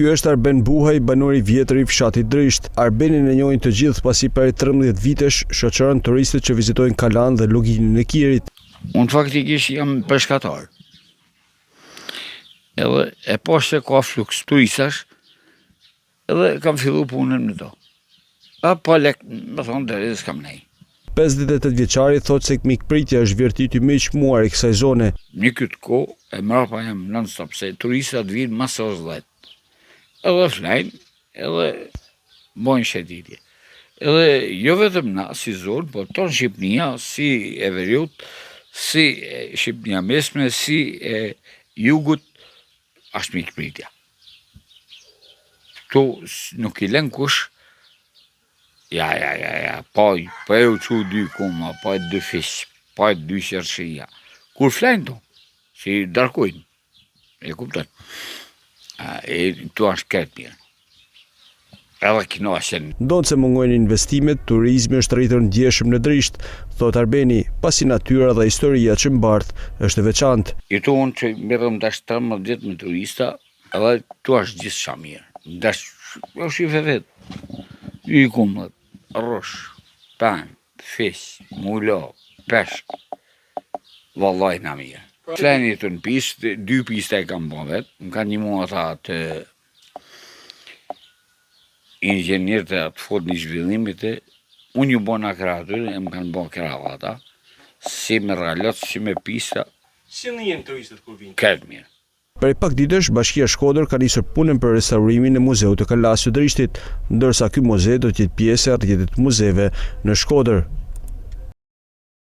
Ky është Arben Buhaj, banor i vjetër i fshatit Drisht. Arbenin e njohin të gjithë pasi prej 13 vitesh shoqëron turistët që vizitojnë Kalan dhe Luginin e Kirit. Unë faktikisht jam peshkatar. Edhe e poshtë se ka fluks turistash, edhe kam fillu punën me to. Pa lek, më thonë, dhe s'kam nej. 58 vjeçari thotë se mikpritja është virtyti më i çmuar i kësaj zone. Në këtë kohë, e mrapa jam non-stop, se turistat vinë masozlet. Edhe flajnë, edhe bojnë shëtitje. Edhe jo vetëm na si zonë, por tonë Shqipnia, si e Veriut, si Shqipnia mesme, si e jugut, është mikpritja. Tu nuk i lën kush, ja, po e u që 2 kuma, po e 2 fish, po e 2 qërshia. Kur flajnë tu, si darkojnë, e kuptën. Tu është këtë mirë. Edhe kënaqen. Ndonë se mungojnë investimet, turizmi është rritur ndjeshëm në Drisht, thot Arbeni, pasi natyra dhe historia që mbartë është e veçantë. Tu unë që merrem dash 13 me turista, edhe tu është gjithë sa mirë. Dash, është i vetë. I kumët, rosh, pan, fish, mulo, peshk. Vallaj na mirë. Fleni të në pistë, 2 piste e kam bo vetë, më kanë një mua ata të inxhenier të atë fort një zhvillimit e, unë ju bona kreatur, e më kanë bo kravata, si me rallot, si me pista. Si në jenë turistët kur vinë? Këtë mirë. Prej pak ditësh, Bashkia Shkodër ka nisur punën për restaurimin e muzeut të Kalasë së Drishtit, ndërsa ky muze do të jetë pjesë e rrjetit të muzeve në Shkodër.